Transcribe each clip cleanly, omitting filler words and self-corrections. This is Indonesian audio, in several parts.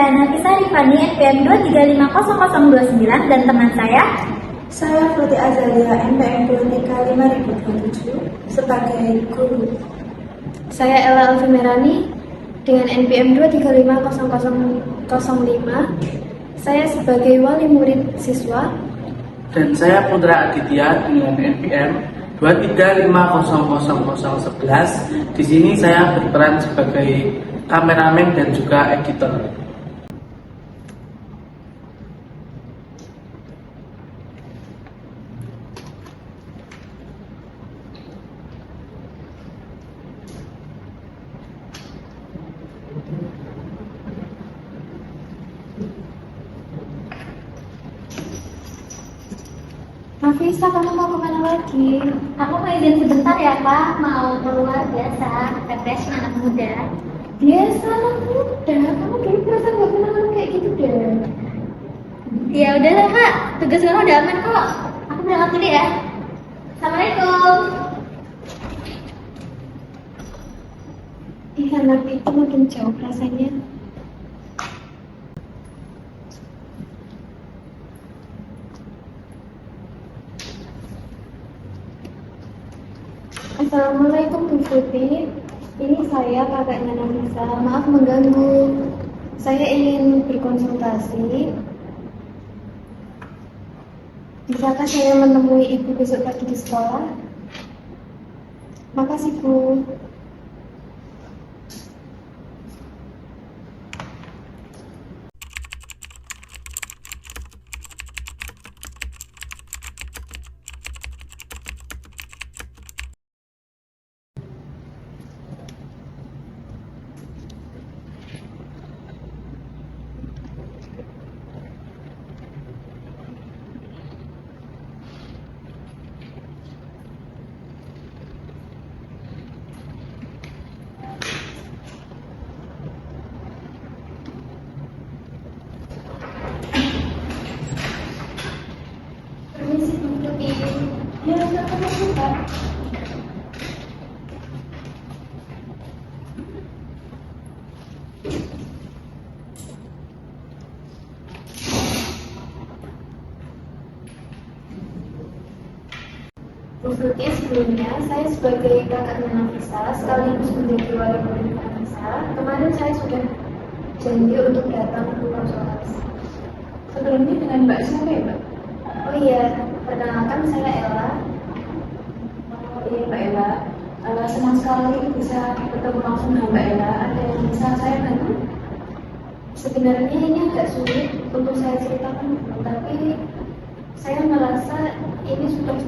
Saya Nafisa Rifani, NPM 2350029 dan teman saya Fruti Azalia, NPM 2350027 sebagai guru. Saya Ella Alfimerani dengan NPM 2350005. Saya sebagai wali murid siswa. Dan saya Putra Aditya dengan NPM 2350011. Di sini saya berperan sebagai kameramen dan juga editor. Nafisa, kamu mau kemana lagi? Aku mau izin sebentar ya Pak, mau keluar biasa, refresh anak muda. Biasa anak muda, kamu dulu perasaan gak pernah ngomong kayak gitu deh. Ya udahlah Kak, tugas sekarang udah aman kok. Aku berangkat dulu ya. Assalamualaikum. Ih, anak itu makin jauh rasanya. Assalamualaikum Bu Fruti. Ini saya kakaknya Nafisa. Maaf mengganggu. Saya ingin berkonsultasi. Bisakah saya menemui Ibu besok pagi di sekolah? Makasih Bu. Permisi Bu Fruti. Ya, silakan masuk Pak. Bu Fruti, sebelumnya saya sebagai kakaknya Nafisa sekaligus menjadi wali murid Nafisa. Kemarin saya sudah janji untuk datang ke konsultasi. Sebelumnya dengan Mbak siapa ya Mbak? Oh iya, perkenalkan saya Ella. Oh iya Mbak Ella, senang sekali bisa ketemu langsung dengan Mbak Ella. Ada yang bisa saya bantu? Sebenarnya ini agak sulit untuk saya ceritakan, tapi saya merasa ini sudah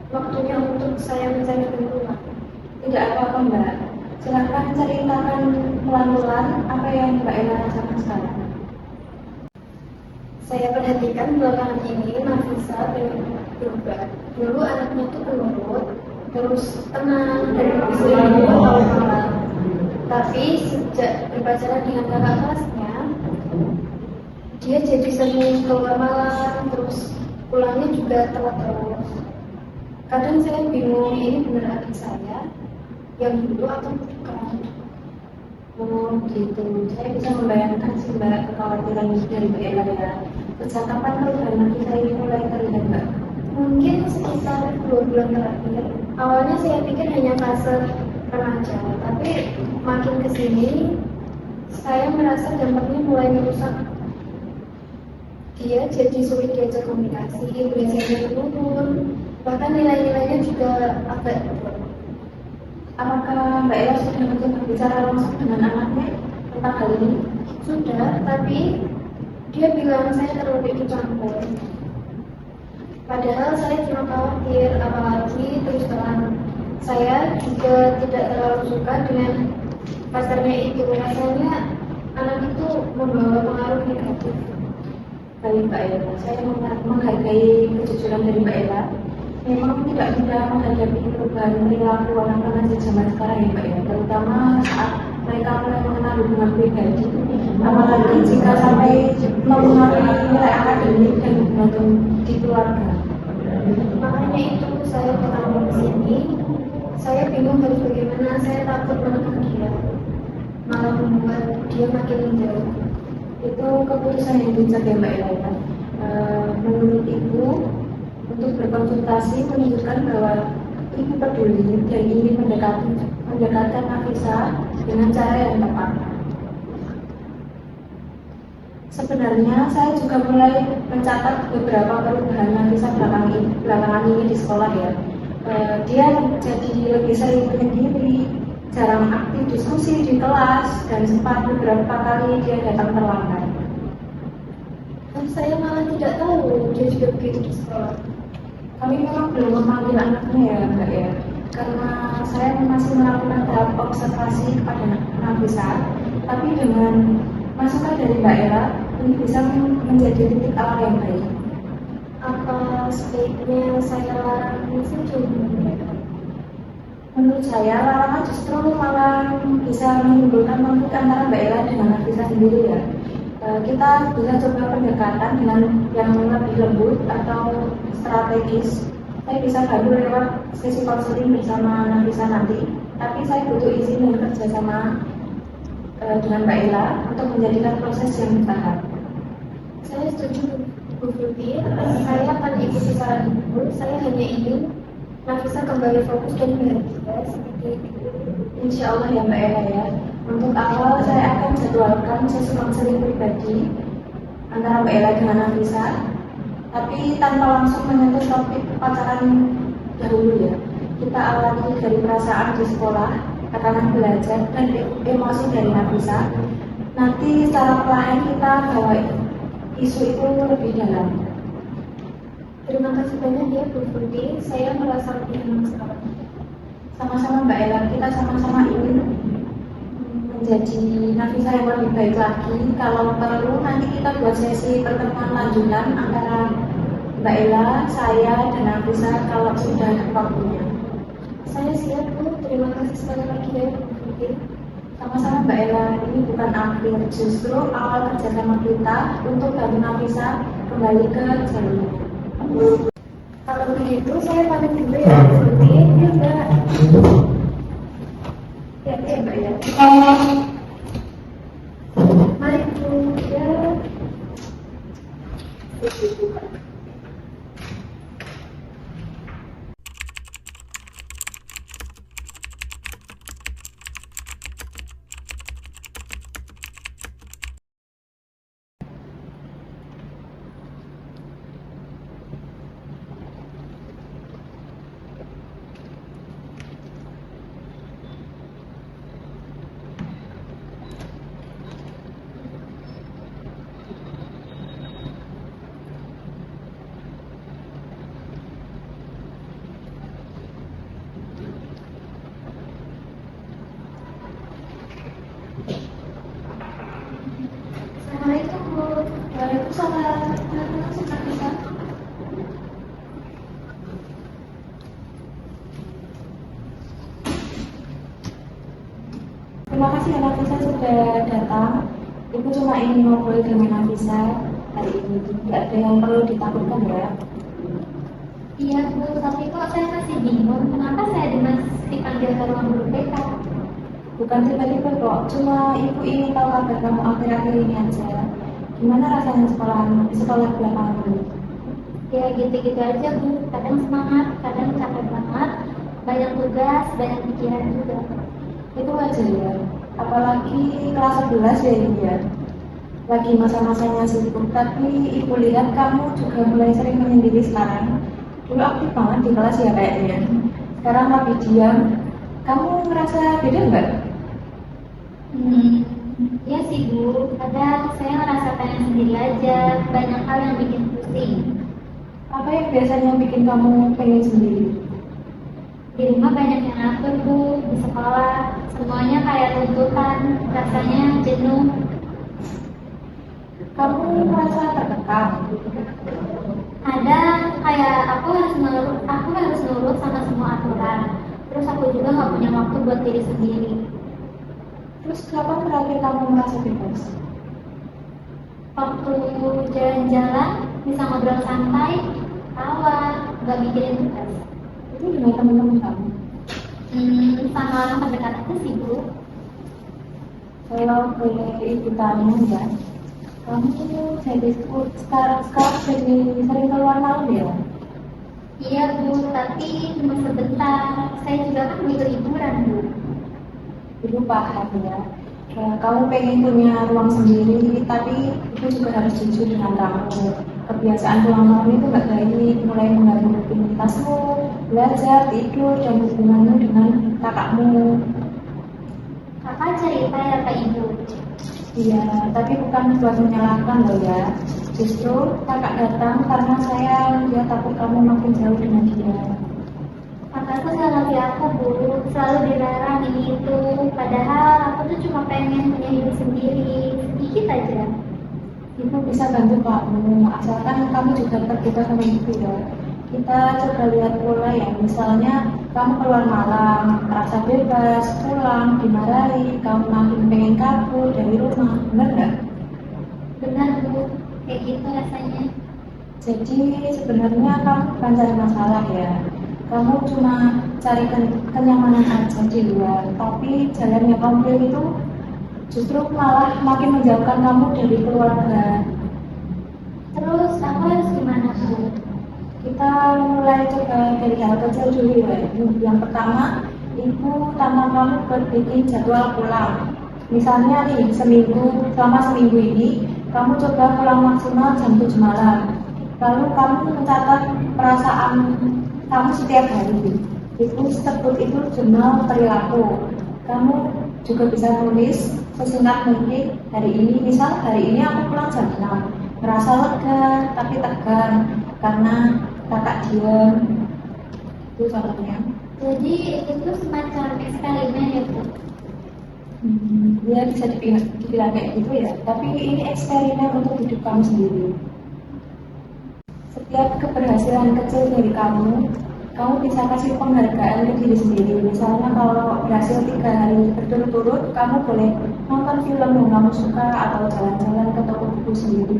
waktunya untuk saya mencari bantuan. Tidak apa-apa Mbak, silahkan ceritakan pelan-pelan apa yang Mbak Ella rasakan sekarang. Saya perhatikan belakangan ini Nafisa berubah. Dulu anaknya tuh penurut, terus tenang dan bisa tahu malam. Tapi sejak berpacaran dengan kakak kelasnya, dia jadi sering keluar malam, terus pulangnya juga telat terus. Kadang saya bingung ini benar adik saya yang dulu atau bukan. Oh gitu, saya bisa membayangkan sih Mbak kekhawatiran dari Mbak Ella ya. Sejak kapan perubahan kita ini mulai terlihat Mbak? Mungkin sekitar 2 bulan terakhir. Awalnya saya pikir hanya fase remaja, tapi makin kesini saya merasa dampaknya mulai merusak. Dia jadi sulit diajak komunikasi, belajarnya menurun, bahkan nilai-nilainya juga agak turun. Apakah Mbak Ella sudah mencoba bicara langsung dengan anaknya tentang hal ini? Sudah, tapi dia bilang saya terlalu ikut campur. Padahal saya cuma khawatir, apalagi terus terang saya juga tidak terlalu suka dengan pacarnya itu. Rasanya anak itu membawa pengaruh negatif. Baik Mbak Ella, saya menghargai kejujuran dari Mbak Ella. Memang tidak mudah menghadapi perubahan perilaku anak remaja zaman sekarang ya Mbak Ella, terutama saat mereka mulai mengenal hubungan pribadi, apalagi jika sampai mempengaruhi nilai akademik dan hubungan di keluarga. Makanya itu saya datang ke sini. Saya bingung harus bagaimana. Saya takut menekan dia, malah membuat dia makin menjauh. Itu keputusan yang bijak ya Mbak Ella. Menurut Ibu, untuk berkonsultasi menunjukkan bahwa Ibu peduli dan ingin mendekatkan Nafisa dengan cara yang tepat. Sebenarnya saya juga mulai mencatat beberapa perubahan Nafisa belakangan ini di sekolah ya. Dia jadi lebih sering menyendiri, jarang aktif diskusi di kelas, dan sempat beberapa kali dia datang terlambat. Saya malah tidak tahu dia juga begitu di sekolah. Kami memang belum memanggil anaknya ya Mbak ya, karena saya masih melakukan tahap observasi kepada Nafisa. Tapi dengan masukan dari Mbak Ella, ini bisa menjadi titik awal yang baik. Apa sebaiknya saya larang ini saja? Menurut saya, larangan justru malah bisa menimbulkan konflik antara Mbak Ella dengan Nafisa sendiri ya. Kita bisa coba pendekatan dengan yang lebih lembut atau strategis. Saya bisa bantu lewat sesi konseling bersama Nafisa nanti. Tapi saya butuh izin dan kerjasama dengan Mbak Ella untuk menjadikan proses yang bertahap. Saya setuju Bu Fruti. Saya akan ikuti saran Ibu. Saya hanya ingin Nafisa kembali fokus dan bahagia seperti itu. Insya Allah ya Mbak Ella ya. Untuk awal saya akan jadwalkan sesi konseling pribadi antara Mbak Ella dengan Nafisa, tapi tanpa langsung menyentuh topik pacaran dahulu ya. Kita awali dari perasaan di sekolah, tekanan belajar, dan emosi dari Nafisa. Nanti secara perlahan kita bawa isu itu lebih dalam. Terima kasih banyak ya Bu Fruti. Saya merasa lebih tenang sekarang. Sama-sama Mbak Ella, kita sama-sama ingin menjadi Nafisa yang lebih baik lagi. Kalau perlu nanti kita buat sesi pertemuan lanjutan antara Mbak Ella, saya, dan Nafisa kalau sudah waktunya. Saya siap Bu. Terima kasih sekali lagi ya Bu Fruti. Sama-sama Mbak Ella, ini bukan akhir, justru awal kerjasama kita untuk bantu Nafisa kembali ke jalurnya. Kalau begitu saya pamit dulu ya Bu Fruti. Ya Mbak. Ya, Mbak ya. Mari Bu. Ya. Assalamualaikum Bu. Waalaikumsalam. Terima Nafisa. Terima kasih ya Nafisa sudah datang. Ibu cuma ingin ngobrol dengan Nafisa hari ini. Tidak ada yang perlu ditakutkan ya. Iya Bu, tapi kok saya masih bingung kenapa saya dipanggil ke ruang guru BK? Bukan tiba-tiba kok, cuma ibu ingin tahu kabar kamu akhir-akhir ini aja. Gimana rasanya sekolah belakangan ini? Ya gitu-gitu aja Bu, kadang semangat, kadang capek banget, banyak tugas, banyak pikiran juga. Itu wajar ya, apalagi kelas 11 ya ini ya. Lagi masa-masanya sibuk, tapi ibu lihat kamu juga mulai sering menyendiri sekarang. Dulu aktif banget di kelas ya kayaknya. Sekarang lebih diam. Kamu merasa beda nggak? Ya sih Bu, kadang saya ngerasa pengen sendiri aja, banyak hal yang bikin pusing. Apa yang biasanya bikin kamu pengen sendiri? Di rumah banyak yang ngatur Bu, di sekolah semuanya kayak tuntutan, rasanya jenuh. Kamu merasa tertekan? Ada kayak aku harus nurut sama semua aturan. Terus aku juga nggak punya waktu buat diri sendiri. Terus kapan terakhir kamu merasa bebas? Waktu jalan-jalan bisa ngobrol santai, tawa, nggak mikirin tugas. Itu dengan teman-teman kamu? Sama orang terdekat aja sih Bu. Kalau boleh ibu tanya ya, Kamu jadi sekarang jadi sering keluar malam ya? Iya Bu, tapi cuma sebentar. Saya juga kan butuh hiburan Bu. Ibu paham ya. Kamu pengen punya ruang sendiri, tapi itu juga harus jujur dengan kamu. Kebiasaan pulang malam itu nggak baik, mulai mengganggu rutinitasmu, belajar, tidur, dan hubunganmu dengan kakakmu. Kakak cerita ya ke Ibu. Iya, tapi bukan buat menyalahkan loh ya. Justru kakak datang karena dia takut kamu makin jauh dengan dia. Kakak tuh selalu aku Bu, selalu dilarang ini itu. Padahal aku tuh cuma pengen punya hidup sendiri, sedikit aja. Ibu bisa bantu kamu, asalkan kamu juga terbuka sama ibu ya. Kita coba lihat pola ya, misalnya kamu keluar malam, merasa bebas, pulang, dimarahi, kamu makin pengen kabur dari rumah, benar nggak? Benar Bu, kayak gitu rasanya. Jadi sebenarnya kamu bukan cari masalah ya, kamu cuma cari kenyamanan aja di luar, tapi jalan yang kamu pilih itu justru malah makin menjauhkan kamu dari keluarga. Terus aku harus gimana Bu? Kita mulai coba dari hal kecil dulu ya. Yang pertama, ibu tanpa kamu bikin jadwal pulang. Misalnya nih, selama seminggu ini, kamu coba pulang maksimal jam 7 malam. Lalu kamu mencatat perasaan kamu setiap hari. Itu sebut itu jurnal perilaku. Kamu juga bisa tulis sesingkat mungkin hari ini. Misal hari ini aku pulang jam 6. Merasa lega tapi tegang karena kakak diam. Itu contohnya. Jadi itu semacam eksperimen ya Bu? Ya bisa dibilang kayak gitu ya. Tapi ini eksperimen untuk hidup kamu sendiri. Setiap keberhasilan kecil dari kamu bisa kasih penghargaan ke diri sendiri. Misalnya kalau berhasil 3 hari berturut-turut, kamu boleh nonton film yang kamu suka atau jalan-jalan ke toko buku sendiri.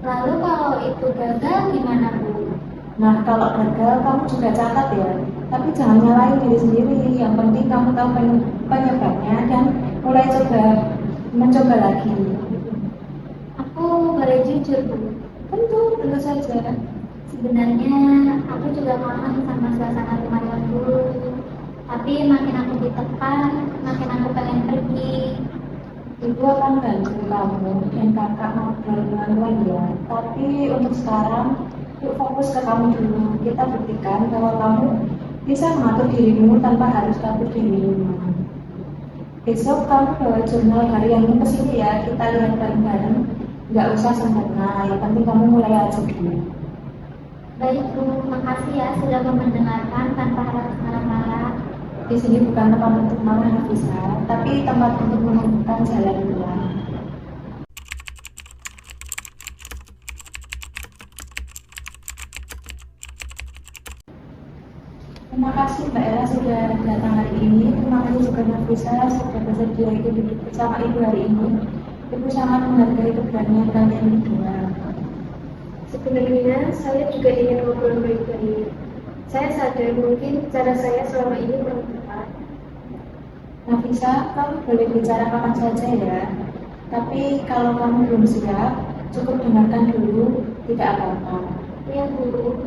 Lalu kalau itu gagal gimana Bu? Nah, kalau gagal kamu juga catat ya. Tapi jangan nyalahin diri sendiri. Yang penting kamu tahu penyebabnya dan mulai mencoba lagi. Aku boleh jujur Bu? Tentu saja. Sebenarnya aku juga kangen sama suasana rumah yang dulu. Tapi makin aku ditekan, makin aku pengen pergi. Ibu akan bantu kamu dan kakak ngobrol dengan ya. Tapi untuk sekarang, yuk fokus ke kamu dulu. Kita buktikan bahwa kamu bisa mengatur dirimu tanpa harus kabur dari rumah. Besok kamu bawa jurnal harianmu ke sini ya. Kita lihat bareng-bareng. Nggak usah sempurna, yang penting kamu mulai aja dulu. Baik Bu, makasih ya sudah mendengarkan tanpa harus marah-marah. Di sini bukan tempat untuk marah Nafisa, tapi tempat untuk menemukan jalan pulang. Terima kasih Mbak Ella sudah datang hari ini. Terima kasih juga Nafisa sudah bersedia ikut duduk bersama Ibu hari ini. Ibu sangat menghargai keberanian kalian berdua. Sebenarnya saya juga ingin ngobrol baik-baik. Saya sadar mungkin cara saya selama ini kurang tepat. Nafisa, kamu boleh bicara kapan saja ya. Tapi kalau kamu belum siap, cukup dengarkan dulu, tidak apa-apa. Iya Bu.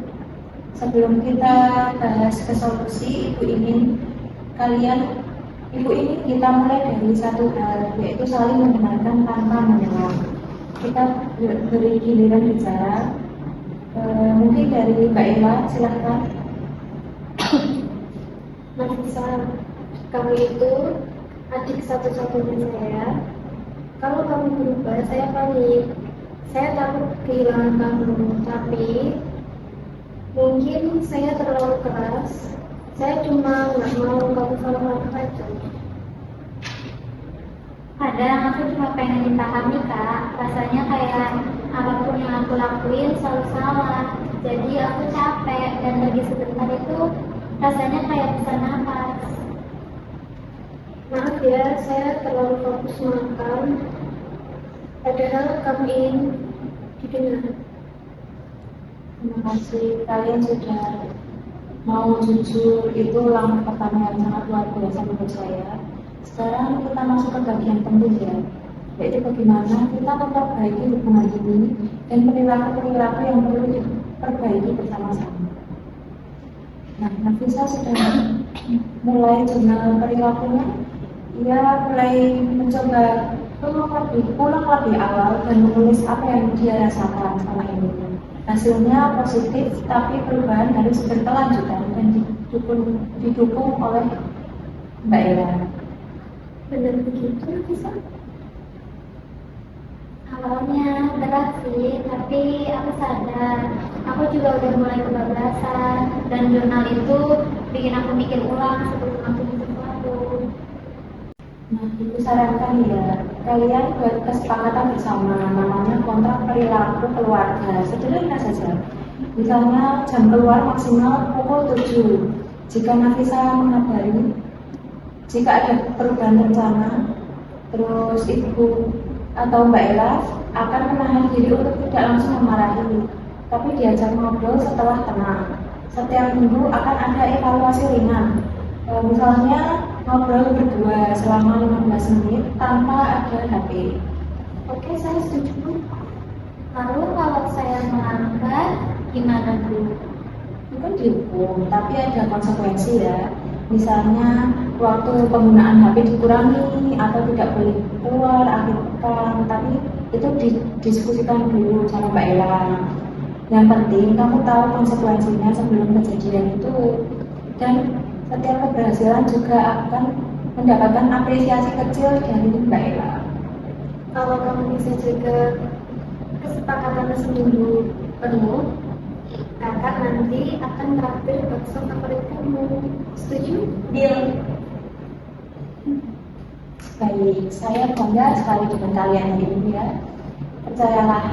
Sebelum kita bahas ke solusi, Ibu ingin kita mulai dari satu hal, yaitu saling mendengarkan tanpa menyerang. Kita beri giliran bicara. Mungkin dari Mbak Ella, silahkan. Nafisa, kamu itu adik satu-satunya saya. Kalau kamu berubah, saya panik. Saya takut kehilangan kamu, tapi mungkin saya terlalu keras. Saya cuma nggak mau kamu salah aja. Kadang aku cuma pengen dipahami Kak. Rasanya kayak apapun yang aku lakuin selalu salah. Jadi aku capek dan lagi sebentar itu rasanya kayak bisa nafas. Maaf ya, saya terlalu fokus makan. Padahal kamu ingin didengar. Terima kasih kalian sudah mau jujur, itu langkah pertama yang sangat luar biasa menurut saya. Sekarang kita masuk ke bagian penting ya. yaitu bagaimana kita memperbaiki hubungan ini dan perilaku-perilaku yang perlu diperbaiki bersama-sama. Nah, Nafisa sudah mulai jurnal perilakunya. Ia mulai mencoba pulang lebih awal dan menulis apa yang dia rasakan selama ini. Hasilnya positif, tapi perubahan harus berkelanjutan dan didukung oleh Mbak Ella. Benar begitu, bisa? Awalnya berat sih, tapi aku sadar aku juga udah mulai kebablasan dan jurnal itu bikin aku mikir ulang sebelum aku sesuatu. Nah, itu sarankan ya, kalian buat kesepakatan bersama, namanya kontrak perilaku keluarga. Sederhana saja. Misalnya jam keluar maksimal pukul 7. Jika Nafisa mengabari, jika ada perubahan rencana, terus ibu atau Mbak Ella akan menahan diri untuk tidak langsung memarahi, tapi diajak ngobrol setelah tenang. Setiap minggu akan ada evaluasi ringan. Misalnya ngobrol berdua selama 15 menit tanpa ada HP. Oke, saya setuju. Lalu kalau saya melanggar, gimana Bu? Itu dihukum, tapi ada konsekuensi ya. Misalnya waktu penggunaan HP dikurangi atau tidak boleh keluar akhir pekan, tapi itu didiskusikan dulu sama Mbak Ella. Yang penting kamu tahu konsekuensinya sebelum kejadian itu, dan setiap keberhasilan juga akan mendapatkan apresiasi kecil dari Mbak Ella. Kalau kamu bisa jaga kesepakatan seminggu penuh, kakak nanti akan traktir bakso favorit kamu. Setuju? Deal. Baik, saya bangga sekali dengan kalian hari ini ya. Percayalah,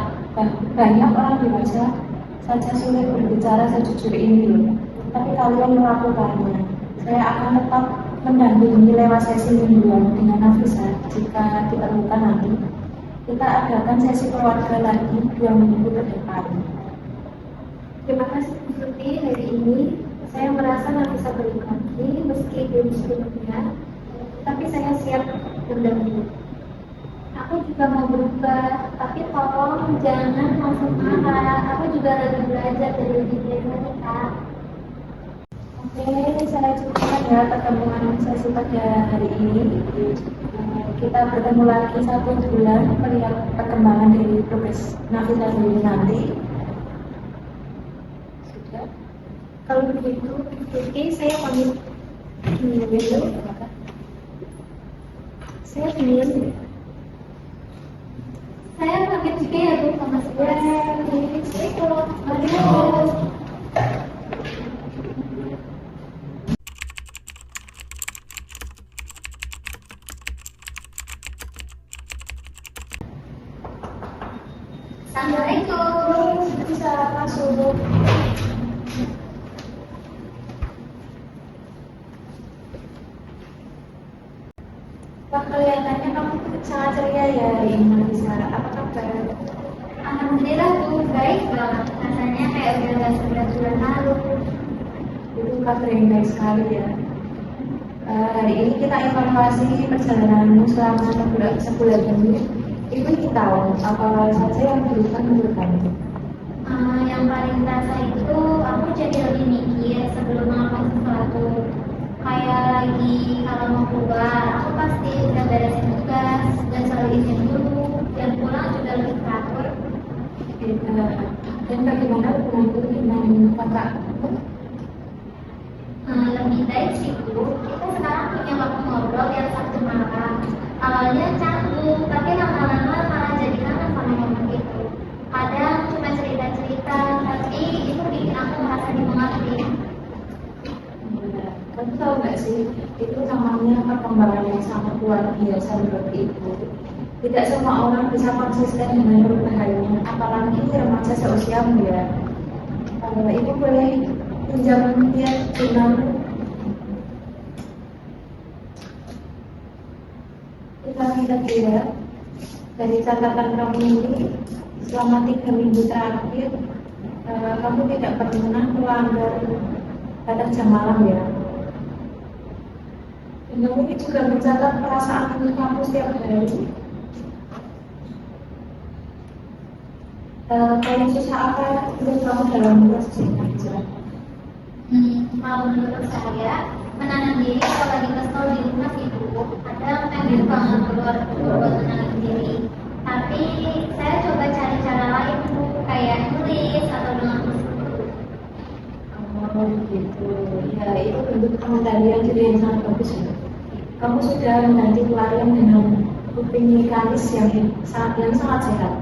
banyak orang dewasa saja sulit berbicara sejujur ini loh. Tapi kalian melakukannya. Saya akan tetap mendampingi lewat sesi mingguan dengan Nafisa jika diperlukan nanti. Kita adakan sesi keluarga lagi 2 minggu ke depan. Terima kasih Bu Tuti. Hari ini saya merasa nggak bisa balik lagi meski belum sebelumnya, tapi saya siap mendampingi. Aku juga mau berubah, tapi tolong jangan langsung marah. Aku juga lagi belajar dari diri Kak. Oke, saya cukupkan ya pertemuan sesi pada hari ini. Kita bertemu lagi 1 bulan melihat perkembangan dari progres Nafisa sendiri nanti. Sudah. Kalau begitu, oke, saya pamit. Saya pamit. Saya pamit juga ya Bu sama sekelas. Assalamualaikum. Bisa masuk. Wah, kelihatannya kamu sangat ceria ya hari ini, Nafisa. Apa kabar? Alhamdulillah Bu, baik banget. Rasanya kayak udah gak sebelas bulan lalu. Itu kabar yang baik sekali ya. Hari ini kita evaluasi perjalananmu selama sebulan ini. Ibu ingin tahu apa saja yang berubah menurut kamu? Yang paling terasa itu aku jadi lebih mikir sebelum melakukan sesuatu. Kayak lagi kalau mau keluar, aku pasti udah beresin tugas dan selalu izin dulu, dan pulang juga lebih teratur. Dan bagaimana hubunganku dengan kakak? Lebih baik sih Bu, kita sekarang punya waktu ngobrol yang Sabtu malam. Awalnya canggung, tapi lama-lama malah jadi kangen sama momen itu. Kadang cuma cerita-cerita, tapi itu bikin aku merasa dimengerti. Kamu tahu nggak sih, itu namanya perkembangan yang sangat luar biasa menurut ibu. Tidak semua orang bisa konsisten dengan perubahannya, apalagi remaja seusiamu ya. Ibu boleh pinjam lihat jurnalmu. Kita lihat ya, dari catatan kamu ini, selama 3 minggu terakhir, kamu tidak pernah melanggar batas jam malam ya. Dan kamu juga mencatat perasaan kamu setiap hari. paling susah apa menurut kamu dalam proses belajar? Kalau menurut saya menanam diri kalau lagi kesel di rumah itu kadang pengen banget keluar buat menanam diri, tapi saya coba cari cara lain kayak nulis atau dengan musik. Oh gitu, ya itu bentuk pengendalian diri yang sangat bagus ya. Kamu sudah mengganti pelarian dengan rutinitas yang sangat sehat.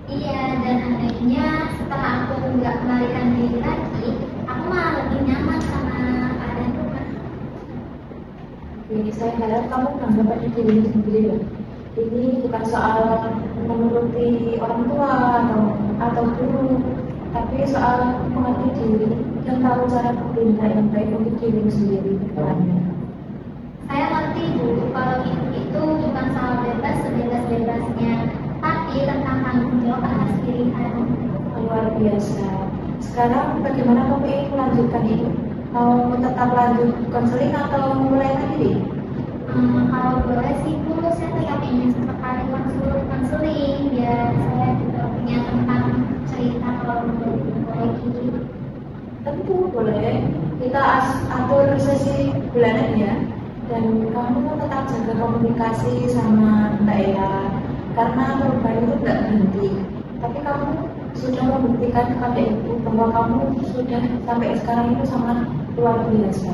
Iya, dan akhirnya setelah aku nggak melarikan diri lagi, aku malah lebih nyaman sama keadaan rumah. Jadi saya harap kamu menganggap diri sendiri ya. Ini bukan soal menuruti orang tua atau guru, tapi soal mengerti diri dan tahu cara bertindak yang baik untuk diri sendiri ke depannya. Saya ngerti Bu, kalau hidup itu bukan soal bebas sebebas-bebasnya, tapi tentang tanggung jawab atas pilihan. Luar biasa. Sekarang bagaimana kamu ingin melanjutkan ini? Mau tetap lanjut konseling atau memulai lagi? Kalau boleh sih Bu, saya tetap ingin sekali konseling biar saya juga punya tentang cerita kalau mau lagi. Tentu boleh. Kita atur sesi bulanan ya. Dan kamu tetap jaga komunikasi sama Mbak Ella karena perubahan itu tidak berhenti. Tapi kamu sudah membuktikan kepada ibu bahwa kamu sudah sampai sekarang itu sangat luar biasa.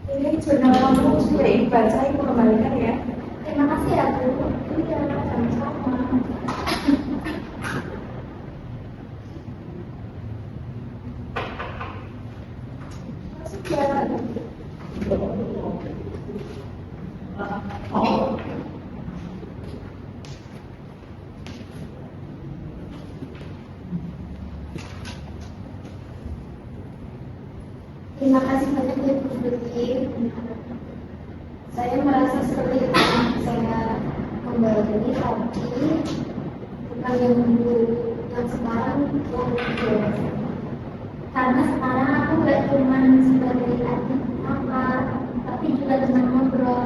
Ini jurnal kamu sudah ibu baca, ibu kembalikan ya. Terima kasih ya Bu. Iya, sama-sama. Sudah. Terima kasih banyak ya Bu Lutfi. Saya merasa seperti saya kembali lagi, bukan yang dulu, yang sekarang yang dewasa. Karena sekarang aku gak cuma sebagai adik kakak, tapi juga teman ngobrol.